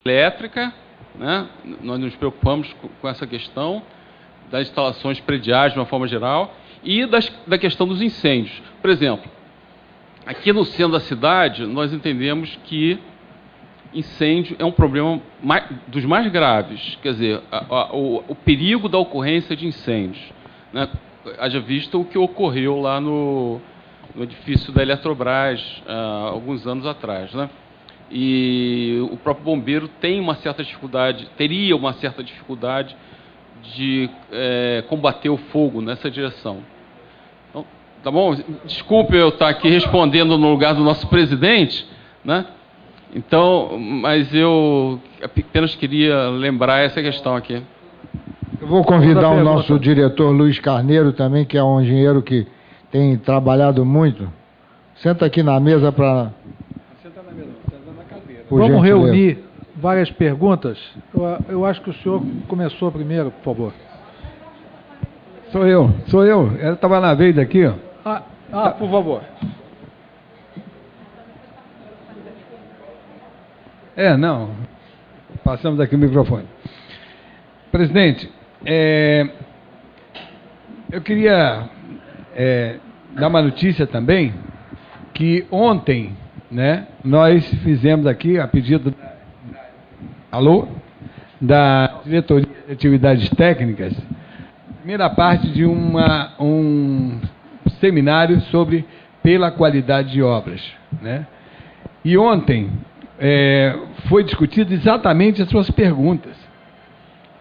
elétrica, né? Nós nos preocupamos com essa questão das instalações prediais de uma forma geral e da questão dos incêndios. Por exemplo, aqui no centro da cidade, nós entendemos que incêndio é um problema dos mais graves, quer dizer, o perigo da ocorrência de incêndios, né? Haja visto o que ocorreu lá no edifício da Eletrobras, alguns anos atrás, né? E o próprio bombeiro tem uma certa dificuldade, teria uma certa dificuldade de combater o fogo nessa direção. Então, tá bom? Desculpe eu estar aqui respondendo no lugar do nosso presidente, né? Então, mas eu apenas queria lembrar essa questão aqui. Eu vou convidar o nosso diretor Luiz Carneiro também, que é um engenheiro que tem trabalhado muito. Senta aqui na mesa para... Senta na mesa, senta na cadeira. Vamos reunir várias perguntas. Eu acho que o senhor começou primeiro, por favor. Sou eu. Ela estava na vez aqui, ó. Por favor. Não. Passamos aqui o microfone. Presidente, eu queria dar uma notícia também, que ontem, né, nós fizemos aqui, a pedido da Diretoria de Atividades Técnicas, a primeira parte de um seminário sobre pela qualidade de obras, né? E ontem foi discutido exatamente as suas perguntas,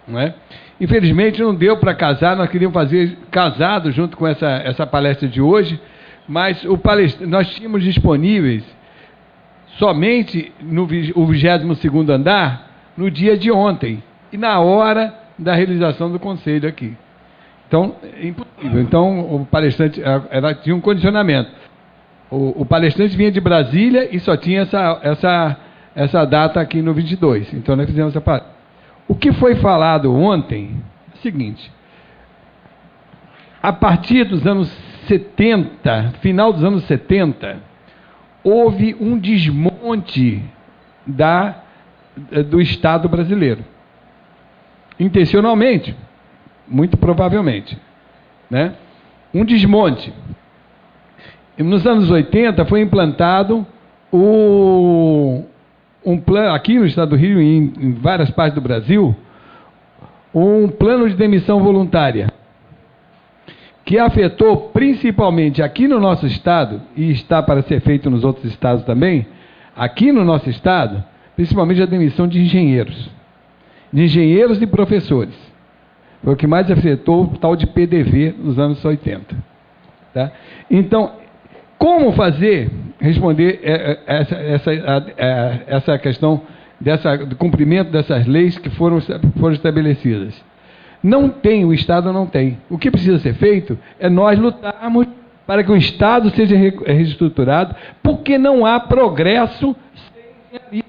não é? Infelizmente não deu para casar, nós queríamos fazer casado junto com essa palestra de hoje, mas nós tínhamos disponíveis somente no 22º andar no dia de ontem e na hora da realização do conselho aqui. Então, é impossível. Então, o palestrante tinha um condicionamento. O palestrante vinha de Brasília e só tinha essa data aqui no 22. Então, nós fizemos essa parte. O que foi falado ontem é o seguinte: a partir dos anos 70, final dos anos 70, houve um desmonte do Estado brasileiro. Intencionalmente, muito provavelmente, né? Um desmonte. E nos anos 80 foi implantado um plano, aqui no estado do Rio e em várias partes do Brasil, um plano de demissão voluntária, que afetou principalmente aqui no nosso estado, e está para ser feito nos outros estados também, aqui no nosso estado, principalmente a demissão de engenheiros e professores. Foi o que mais afetou o tal de PDV nos anos 80. Tá? Então, como responder essa questão do cumprimento dessas leis que foram estabelecidas? O Estado não tem. O que precisa ser feito é nós lutarmos para que o Estado seja reestruturado, porque não há progresso sem engenharia.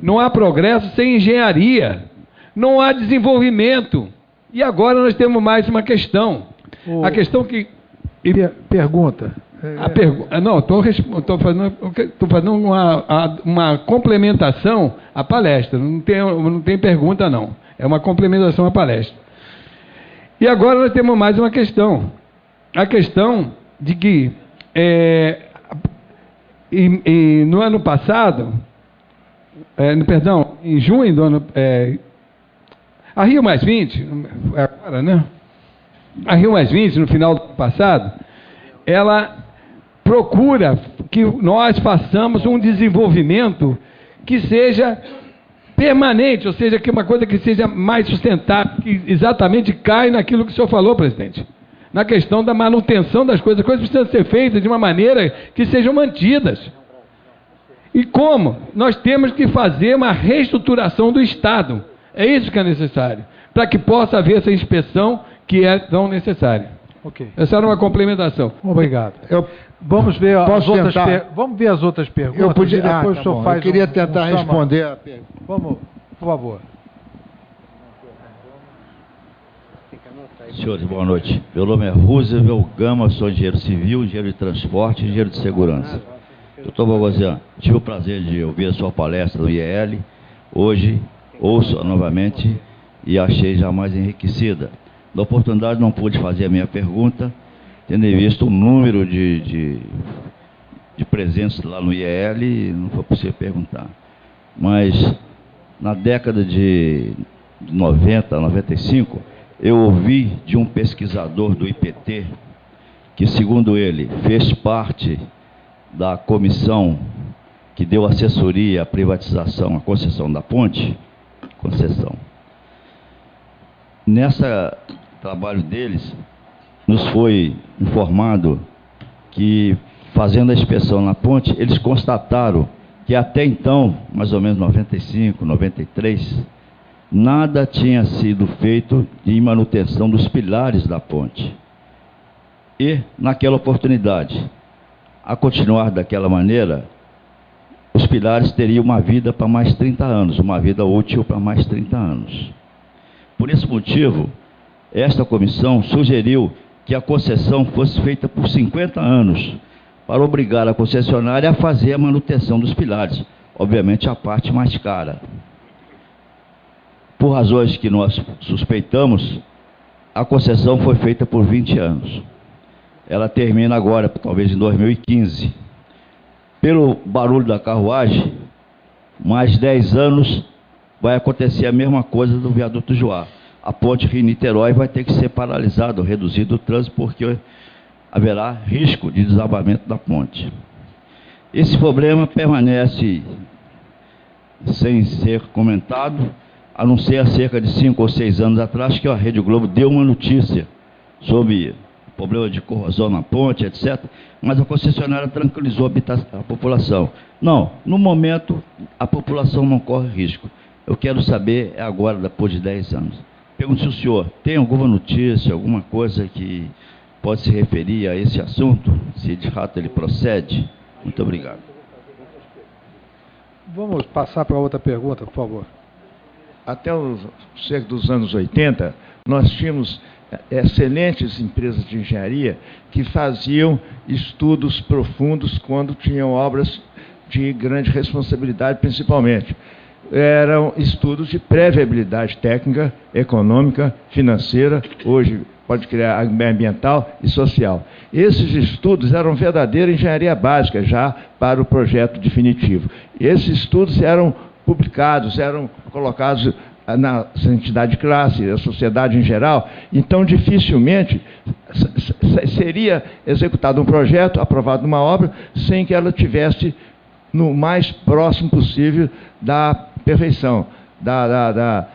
Não há progresso sem engenharia. Não há desenvolvimento. E agora nós temos mais uma questão. A questão que... Pergunta. Não, estou fazendo uma complementação à palestra. Não tem pergunta, não. É uma complementação à palestra. E agora nós temos mais uma questão. A questão de que no ano passado, em junho do ano... a Rio Mais 20, agora, né? A Rio Mais 20, no final do ano passado, ela procura que nós façamos um desenvolvimento que seja permanente, ou seja, que uma coisa que seja mais sustentável, que exatamente cai naquilo que o senhor falou, presidente, na questão da manutenção das coisas. As coisas precisam ser feitas de uma maneira que sejam mantidas. E como? Nós temos que fazer uma reestruturação do Estado. É isso que é necessário, para que possa haver essa inspeção que é tão necessária. Ok. Essa era uma complementação. Obrigado. Vamos ver as outras perguntas. Eu queria tentar responder a pergunta. Vamos, por favor. Senhores, boa noite. Meu nome é Roosevelt Gama, sou engenheiro civil, engenheiro de transporte e engenheiro de segurança. Doutor Bogosian, tive o prazer de ouvir a sua palestra no IEL, Hoje, ouço novamente e achei já mais enriquecida. Da oportunidade, não pude fazer a minha pergunta, tendo visto o número de presentes lá no IEL, não foi possível perguntar. Mas, na década de 90, 95, eu ouvi de um pesquisador do IPT, que, segundo ele, fez parte da comissão que deu assessoria à privatização, à concessão da ponte, Nesse trabalho deles, nos foi informado que, fazendo a inspeção na ponte, eles constataram que até então, mais ou menos 95, 93, nada tinha sido feito de manutenção dos pilares da ponte. E, naquela oportunidade, a continuar daquela maneira, os pilares teriam uma vida para mais 30 anos, uma vida útil para mais 30 anos. Por esse motivo, esta comissão sugeriu que a concessão fosse feita por 50 anos, para obrigar a concessionária a fazer a manutenção dos pilares, obviamente a parte mais cara. Por razões que nós suspeitamos, a concessão foi feita por 20 anos. Ela termina agora, talvez em 2015. Pelo barulho da carruagem, mais 10 anos vai acontecer a mesma coisa do viaduto Joá. A ponte Rio-Niterói vai ter que ser paralisada, reduzido o trânsito, porque haverá risco de desabamento da ponte. Esse problema permanece sem ser comentado, a não ser há cerca de 5 ou 6 anos atrás, que a Rede Globo deu uma notícia sobre problema de corrosão na ponte, etc. Mas a concessionária tranquilizou a população. Não, no momento, a população não corre risco. Eu quero saber, agora, depois de 10 anos. Pergunto se o senhor tem alguma notícia, alguma coisa que pode se referir a esse assunto, se de fato ele procede. Muito obrigado. Vamos passar para outra pergunta, por favor. Até cerca dos anos 80, nós tínhamos excelentes empresas de engenharia que faziam estudos profundos quando tinham obras de grande responsabilidade, principalmente. Eram estudos de pré-viabilidade técnica, econômica, financeira, hoje pode criar ambiental e social. Esses estudos eram verdadeira engenharia básica já para o projeto definitivo. Esses estudos eram publicados, eram colocados na entidade de classe, a sociedade em geral, então dificilmente seria executado um projeto, aprovado uma obra, sem que ela tivesse no mais próximo possível da perfeição, da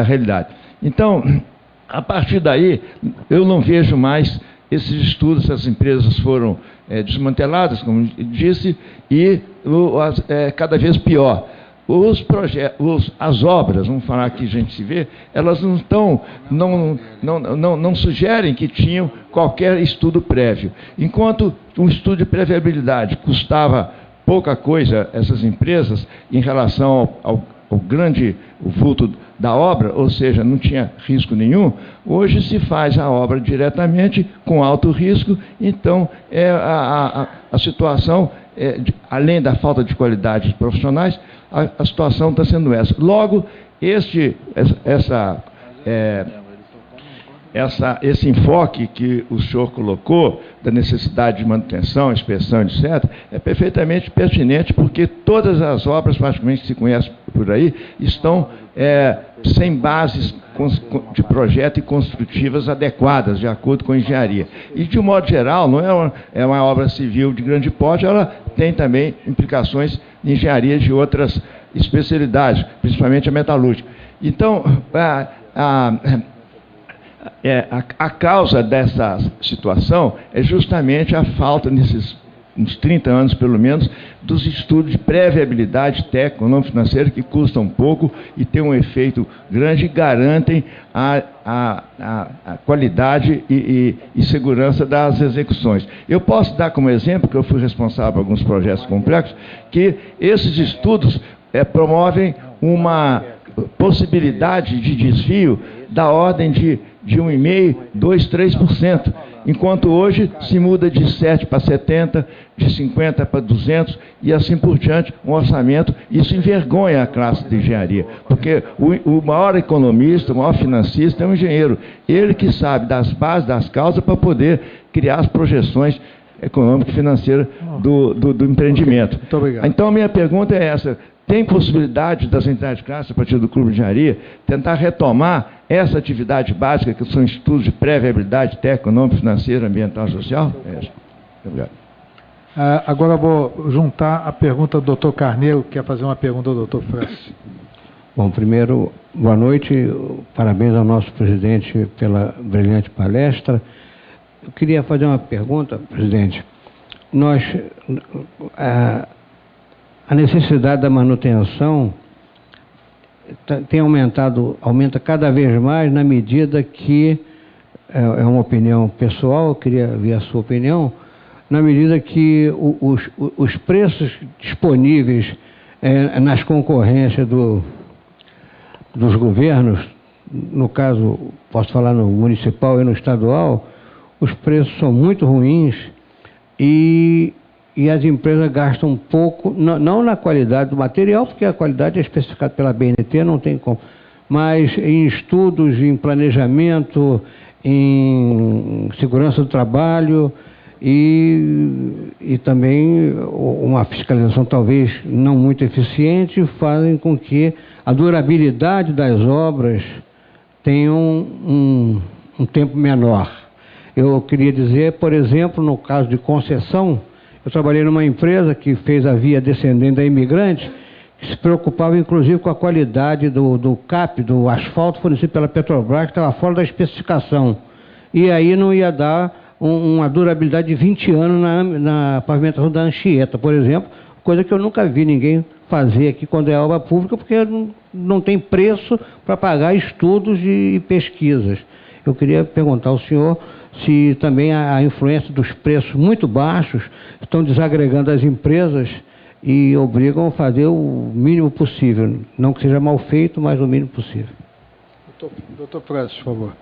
realidade. Então, a partir daí, eu não vejo mais esses estudos, essas empresas foram desmanteladas, como disse, e cada vez pior. Os projetos, as obras, vamos falar aqui, a gente se vê, elas não sugerem que tinham qualquer estudo prévio. Enquanto um estudo de pré-viabilidade custava pouca coisa essas empresas em relação ao grande vulto da obra, ou seja, não tinha risco nenhum, hoje se faz a obra diretamente com alto risco, então a situação, além da falta de qualidade de profissionais, a situação está sendo essa. Logo, esse enfoque que o senhor colocou, da necessidade de manutenção, inspeção, etc., é perfeitamente pertinente, porque todas as obras, praticamente, que se conhece por aí, estão sem bases de projeto e construtivas adequadas, de acordo com a engenharia. E, de um modo geral, não é uma obra civil de grande porte, ela tem também implicações de engenharia de outras especialidades, principalmente a metalúrgica. Então, a causa dessa situação é justamente a falta, nesses uns 30 anos pelo menos, dos estudos de pré-viabilidade técnico-financeira que custam pouco e têm um efeito grande e garantem a qualidade e segurança das execuções. Eu posso dar como exemplo, que eu fui responsável por alguns projetos complexos, que esses estudos promovem uma possibilidade de desvio da ordem de 1,5%, 2%, 3%. enquanto hoje se muda de 7 para 70, de 50 para 200 e assim por diante, um orçamento. Isso envergonha a classe de engenharia, porque o maior economista, o maior financista é um engenheiro. Ele que sabe das bases, das causas, para poder criar as projeções econômica e financeira do empreendimento. Muito obrigado. Então, a minha pergunta é essa: tem possibilidade das entidades de classe, a partir do Clube de Engenharia, tentar retomar essa atividade básica, que são estudos de pré-viabilidade técnica, econômica, financeira, ambiental e social? Muito obrigado. Agora eu vou juntar a pergunta do Dr. Carneiro, que quer fazer uma pergunta ao Dr. Francis. Bom, primeiro, boa noite, parabéns ao nosso presidente pela brilhante palestra. Eu queria fazer uma pergunta, presidente. A necessidade da manutenção aumenta cada vez mais na medida que, é uma opinião pessoal, eu queria ver a sua opinião, na medida que os preços disponíveis nas concorrências dos governos, no caso, posso falar no municipal e no estadual, os preços são muito ruins e as empresas gastam um pouco, não na qualidade do material, porque a qualidade é especificada pela BNT, não tem como, mas em estudos, em planejamento, em segurança do trabalho e também uma fiscalização talvez não muito eficiente, fazem com que a durabilidade das obras tenha um tempo menor. Eu queria dizer, por exemplo, no caso de concessão, eu trabalhei numa empresa que fez a via descendente da Imigrante, que se preocupava inclusive com a qualidade do CAP, do asfalto fornecido pela Petrobras, que estava fora da especificação. E aí não ia dar uma durabilidade de 20 anos na pavimentação da Anchieta, por exemplo, coisa que eu nunca vi ninguém fazer aqui quando é obra pública, porque não tem preço para pagar estudos e pesquisas. Eu queria perguntar ao senhor se também a influência dos preços muito baixos estão desagregando as empresas e obrigam a fazer o mínimo possível. Não que seja mal feito, mas o mínimo possível. Doutor Francis, por favor.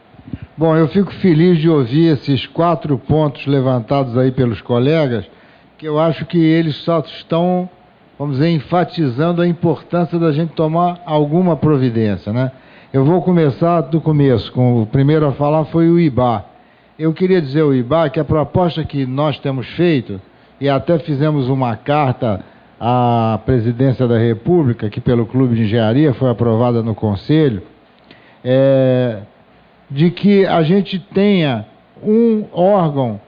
Bom, eu fico feliz de ouvir esses 4 pontos levantados aí pelos colegas, que eu acho que eles só estão, vamos dizer, enfatizando a importância da gente tomar alguma providência, né? Eu vou começar do começo, o primeiro a falar foi o IBA. Eu queria dizer ao IBA que a proposta que nós temos feito, e até fizemos uma carta à Presidência da República, que pelo Clube de Engenharia foi aprovada no Conselho, de que a gente tenha um órgão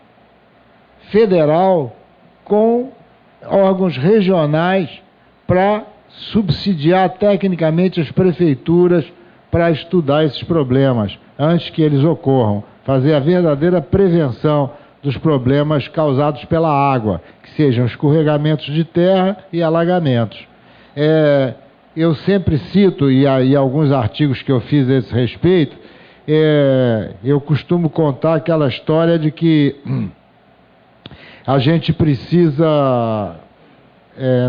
federal com órgãos regionais para subsidiar tecnicamente as prefeituras para estudar esses problemas antes que eles ocorram. Fazer a verdadeira prevenção dos problemas causados pela água, que sejam escorregamentos de terra e alagamentos. Eu sempre cito, e alguns artigos que eu fiz a esse respeito, eu costumo contar aquela história de que a gente precisa...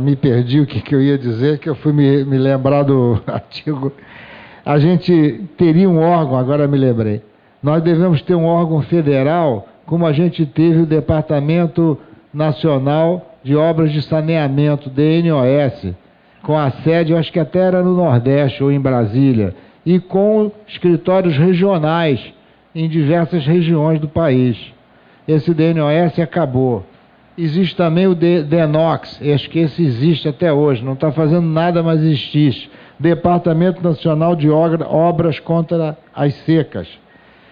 me perdi o que eu ia dizer, que eu fui me lembrar do artigo. A gente teria um órgão, agora me lembrei. Nós devemos ter um órgão federal, como a gente teve o Departamento Nacional de Obras de Saneamento, DNOS, com a sede, eu acho que até era no Nordeste ou em Brasília, e com escritórios regionais em diversas regiões do país. Esse DNOS acabou. Existe também o DENOX, acho que esse existe até hoje, não está fazendo nada, mas existe. Departamento Nacional de Obras contra as Secas.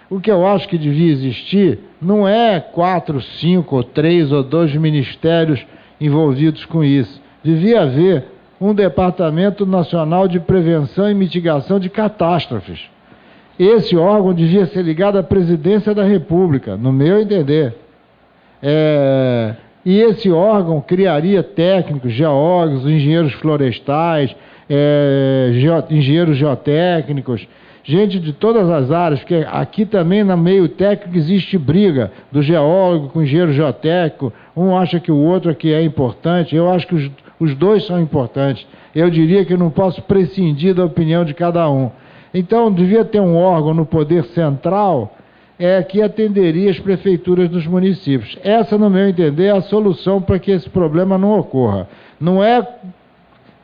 O que eu acho que devia existir não é 4, 5, 3 ou 2 ministérios envolvidos com isso. Devia haver um Departamento Nacional de Prevenção e Mitigação de Catástrofes. Esse órgão devia ser ligado à Presidência da República, no meu entender. E esse órgão criaria técnicos, geólogos, engenheiros florestais, engenheiros geotécnicos, gente de todas as áreas, porque aqui também no meio técnico existe briga do geólogo com o engenheiro geotécnico, um acha que o outro aqui é importante, eu acho que os dois são importantes. Eu diria que eu não posso prescindir da opinião de cada um. Então, devia ter um órgão no poder central é que atenderia as prefeituras dos municípios. Essa, no meu entender, é a solução para que esse problema não ocorra. Não é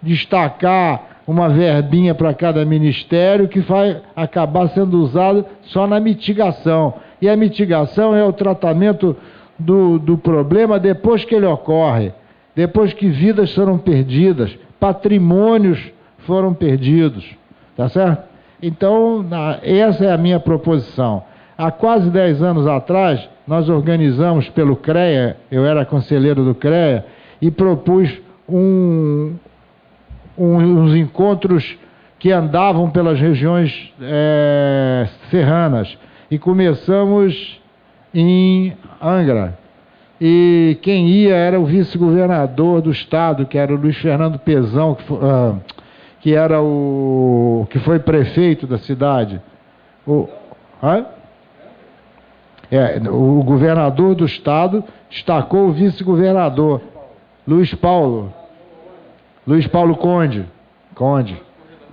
destacar uma verbinha para cada ministério que vai acabar sendo usado só na mitigação. E a mitigação é o tratamento do problema depois que ele ocorre, depois que vidas foram perdidas, patrimônios foram perdidos, tá certo? Então, essa é a minha proposição. Há quase 10 anos atrás, nós organizamos pelo CREA, eu era conselheiro do CREA, e propus uns encontros que andavam pelas regiões serranas. E começamos em Angra. E quem ia era o vice-governador do estado, que era o Luiz Fernando Pezão, que foi prefeito da cidade. O governador do estado destacou o vice-governador, Luiz Paulo Conde.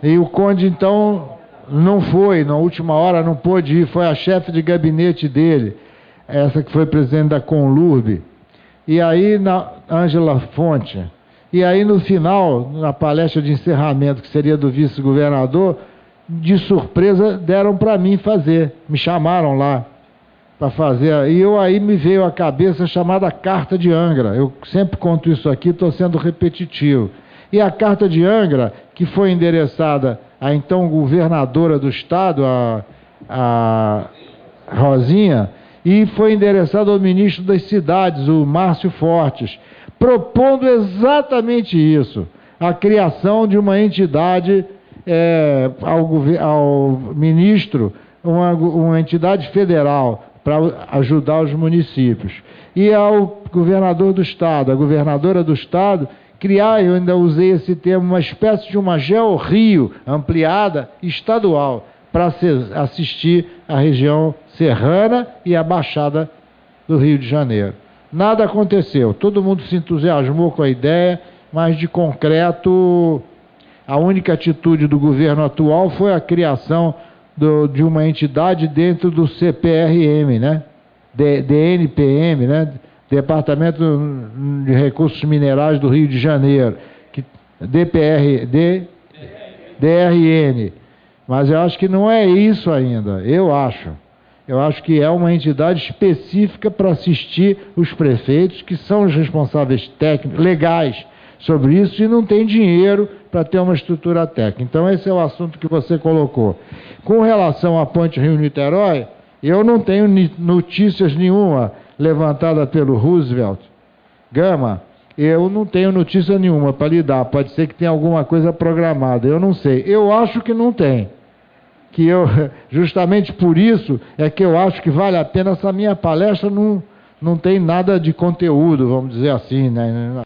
E o Conde, então, não foi, na última hora não pôde ir, foi a chefe de gabinete dele, essa que foi presidente da Conlurb, e aí Ângela Fonte. E aí no final, na palestra de encerramento, que seria do vice-governador, de surpresa deram para mim fazer, me chamaram lá para fazer, e aí me veio à cabeça a chamada Carta de Angra. Eu sempre conto isso aqui, estou sendo repetitivo. E a Carta de Angra, que foi endereçada à então governadora do estado, a Rosinha, e foi endereçada ao ministro das cidades, o Márcio Fortes, propondo exatamente isso, a criação de uma entidade ao ministro, uma entidade federal para ajudar os municípios. E ao governador do estado, a governadora do estado, criar, eu ainda usei esse termo, uma espécie de uma GeoRio ampliada estadual para assistir a região serrana e a Baixada do Rio de Janeiro. Nada aconteceu, todo mundo se entusiasmou com a ideia, mas de concreto, a única atitude do governo atual foi a criação de uma entidade dentro do CPRM, né? DNPM, né? Departamento de Recursos Minerais do Rio de Janeiro, DRN. Mas eu acho que não é isso ainda, eu acho. Eu acho que é uma entidade específica para assistir os prefeitos, que são os responsáveis técnicos, legais sobre isso, e não tem dinheiro para ter uma estrutura técnica. Então esse é o assunto que você colocou. Com relação à Ponte Rio-Niterói, eu não tenho notícias nenhuma levantada pelo Roosevelt Gama, eu não tenho notícia nenhuma para lhe dar. Pode ser que tenha alguma coisa programada, eu não sei. Eu acho que não tem. Justamente por isso é que eu acho que vale a pena. Essa minha palestra não tem nada de conteúdo, vamos dizer assim, né?